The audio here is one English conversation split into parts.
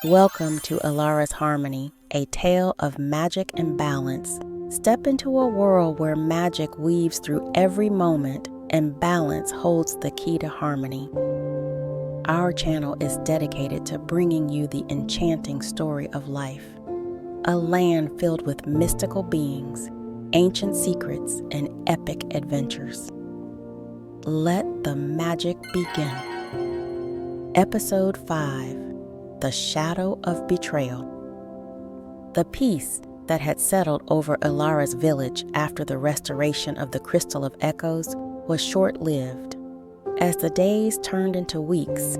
Welcome to Elara's Harmony, a tale of magic and balance. Step into a world where magic weaves through every moment and balance holds the key to harmony. Our channel is dedicated to bringing you the enchanting story of life, a land filled with mystical beings, ancient secrets, and epic adventures. Let the magic begin. Episode 5. The Shadow of Betrayal. The peace that had settled over Elara's village after the restoration of the Crystal of Echoes was short-lived. As the days turned into weeks,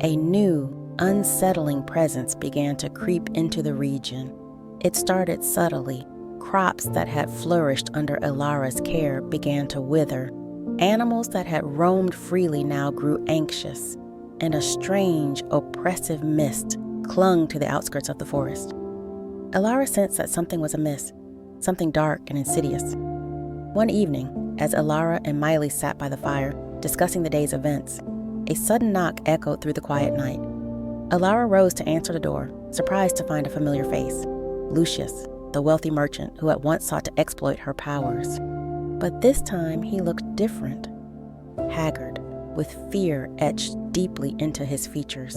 a new, unsettling presence began to creep into the region. It started subtly. Crops that had flourished under Elara's care began to wither. Animals that had roamed freely now grew anxious, and a strange, oppressive mist clung to the outskirts of the forest. Elara sensed that something was amiss, something dark and insidious. One evening, as Elara and Miley sat by the fire, discussing the day's events, a sudden knock echoed through the quiet night. Elara rose to answer the door, surprised to find a familiar face, Lucius, the wealthy merchant who had once sought to exploit her powers. But this time he looked different, haggard, with fear etched deeply into his features.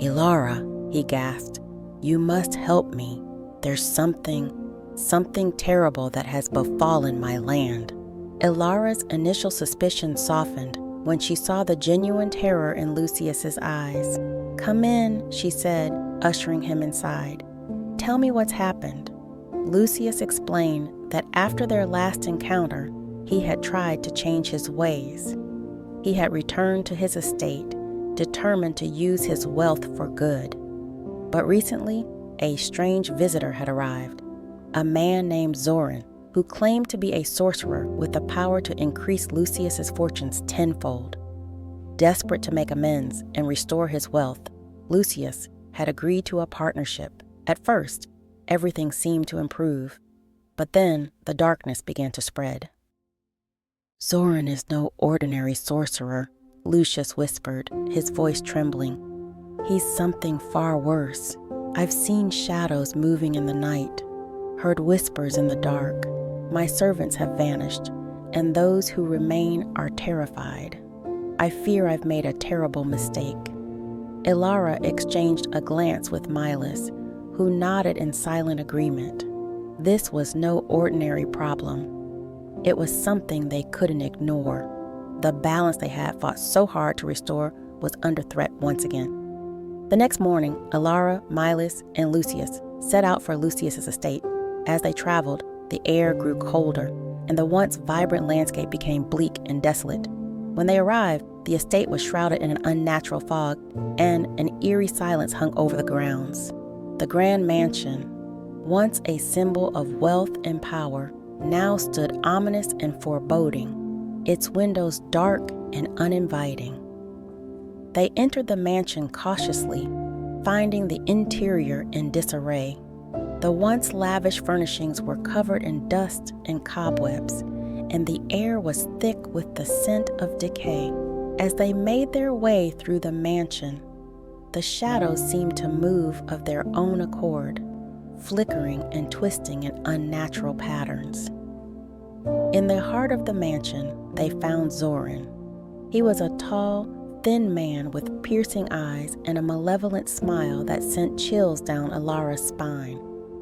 "Elara," he gasped, "you must help me. There's something terrible that has befallen my land." Elara's initial suspicion softened when she saw the genuine terror in Lucius's eyes. "Come in," she said, ushering him inside. "Tell me what's happened." Lucius explained that after their last encounter, he had tried to change his ways. He had returned to his estate, determined to use his wealth for good. But recently, a strange visitor had arrived, a man named Zoran, who claimed to be a sorcerer with the power to increase Lucius's fortunes tenfold. Desperate to make amends and restore his wealth, Lucius had agreed to a partnership. At first, everything seemed to improve, but then the darkness began to spread. "Zoran is no ordinary sorcerer," Lucius whispered, his voice trembling. "He's something far worse. I've seen shadows moving in the night, heard whispers in the dark. My servants have vanished, and those who remain are terrified. I fear I've made a terrible mistake." Elara exchanged a glance with Milas, who nodded in silent agreement. This was no ordinary problem. It was something they couldn't ignore. The balance they had fought so hard to restore was under threat once again. The next morning, Elara, Milas, and Lucius set out for Lucius's estate. As they traveled, the air grew colder, and the once vibrant landscape became bleak and desolate. When they arrived, the estate was shrouded in an unnatural fog, and an eerie silence hung over the grounds. The grand mansion, once a symbol of wealth and power, now stood ominous and foreboding, its windows dark and uninviting. They entered the mansion cautiously, finding the interior in disarray. The once lavish furnishings were covered in dust and cobwebs, and the air was thick with the scent of decay. As they made their way through the mansion, the shadows seemed to move of their own accord, flickering and twisting in unnatural patterns. In the heart of the mansion, they found Zoran. He was a tall, thin man with piercing eyes and a malevolent smile that sent chills down Elara's spine.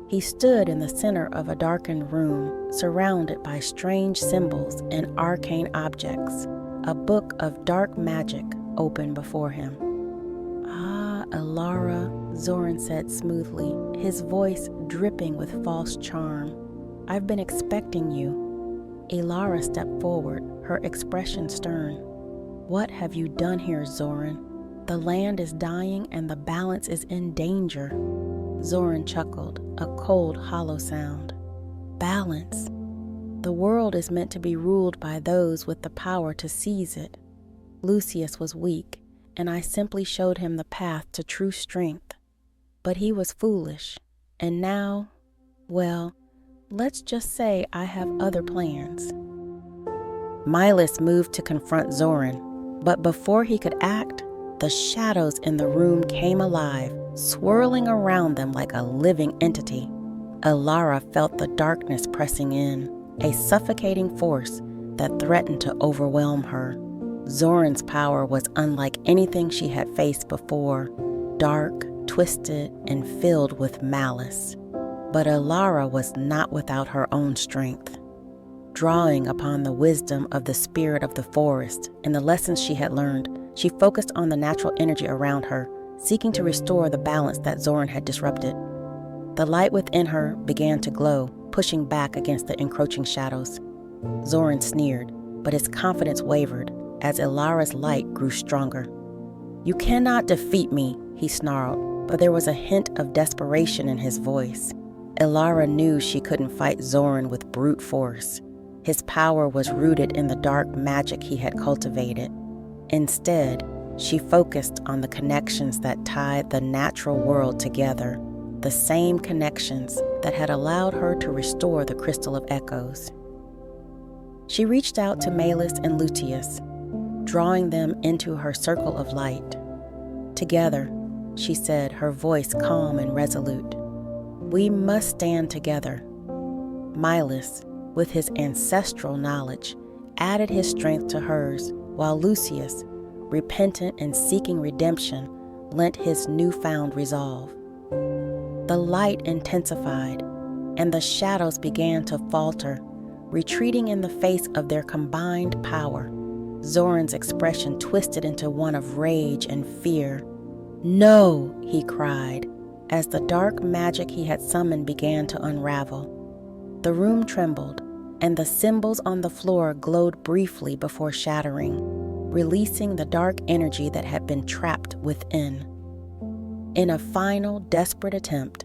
He stood in the center of a darkened room, surrounded by strange symbols and arcane objects. A book of dark magic opened before him. "Ah, Elara," Zoran said smoothly, his voice dripping with false charm. "I've been expecting you." Elara stepped forward, her expression stern. "What have you done here, Zoran? The land is dying and the balance is in danger." Zoran chuckled, a cold, hollow sound. "Balance? The world is meant to be ruled by those with the power to seize it. Lucius was weak, and I simply showed him the path to true strength. But he was foolish, and now, well, let's just say I have other plans." Milas moved to confront Zoran, but before he could act, The shadows in the room came alive, swirling around them like a living entity. Elara felt the darkness pressing in, a suffocating force that threatened to overwhelm her. Zoran's power was unlike anything she had faced before, dark, twisted, and filled with malice. But Elara was not without her own strength. Drawing upon the wisdom of the spirit of the forest and the lessons she had learned, she focused on the natural energy around her, seeking to restore the balance that Zoran had disrupted. The light within her began to glow, pushing back against the encroaching shadows. Zoran sneered, but his confidence wavered as Elara's light grew stronger. "You cannot defeat me," he snarled, but there was a hint of desperation in his voice. Elara knew she couldn't fight Zoran with brute force. His power was rooted in the dark magic he had cultivated. Instead, she focused on the connections that tied the natural world together, the same connections that had allowed her to restore the Crystal of Echoes. She reached out to Malus and Lucius, drawing them into her circle of light. "Together," she said, her voice calm and resolute. "We must stand together." Malus, with his ancestral knowledge, added his strength to hers, while Lucius, repentant and seeking redemption, lent his newfound resolve. The light intensified, and the shadows began to falter, retreating in the face of their combined power. Zoran's expression twisted into one of rage and fear. "No!" he cried, as the dark magic he had summoned began to unravel. The room trembled, and the symbols on the floor glowed briefly before shattering, releasing the dark energy that had been trapped within. In a final, desperate attempt,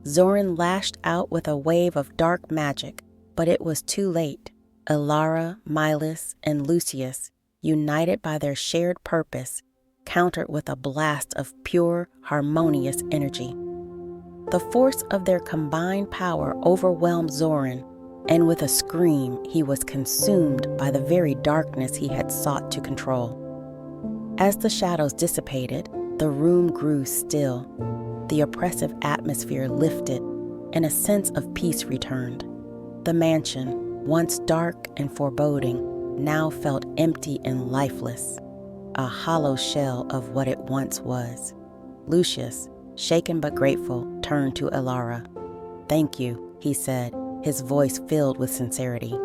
Zoran lashed out with a wave of dark magic, but it was too late. Elara, Malus, and Lucius, united by their shared purpose, countered with a blast of pure, harmonious energy. The force of their combined power overwhelmed Zoran, and with a scream, he was consumed by the very darkness he had sought to control. As the shadows dissipated, the room grew still. The oppressive atmosphere lifted, and a sense of peace returned. The mansion, once dark and foreboding, now felt empty and lifeless, a hollow shell of what it once was. Lucius, shaken but grateful, turned to Elara. "Thank you," he said, his voice filled with sincerity.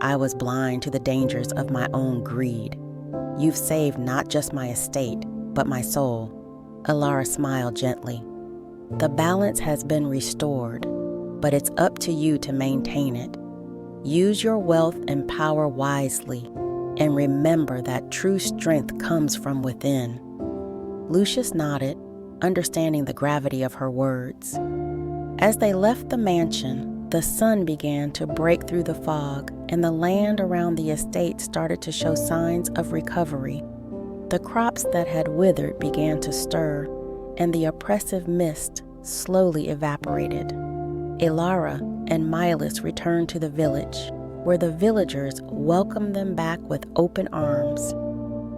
"I was blind to the dangers of my own greed. You've saved not just my estate, but my soul." Elara smiled gently. "The balance has been restored, but it's up to you to maintain it. Use your wealth and power wisely, and remember that true strength comes from within." Lucius nodded, understanding the gravity of her words. As they left the mansion, the sun began to break through the fog, and the land around the estate started to show signs of recovery. The crops that had withered began to stir, and the oppressive mist slowly evaporated. Elara and Malus returned to the village, where the villagers welcomed them back with open arms.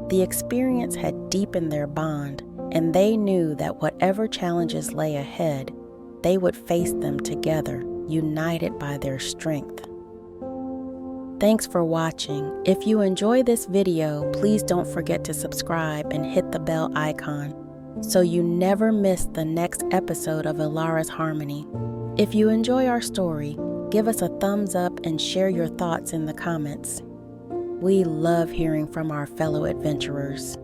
The experience had deepened their bond, and they knew that whatever challenges lay ahead, they would face them together, united by their strength. Thanks for watching. If you enjoy this video, please don't forget to subscribe and hit the bell icon so you never miss the next episode of Elara's Harmony. If you enjoy our story, give us a thumbs up and share your thoughts in the comments. We love hearing from our fellow adventurers.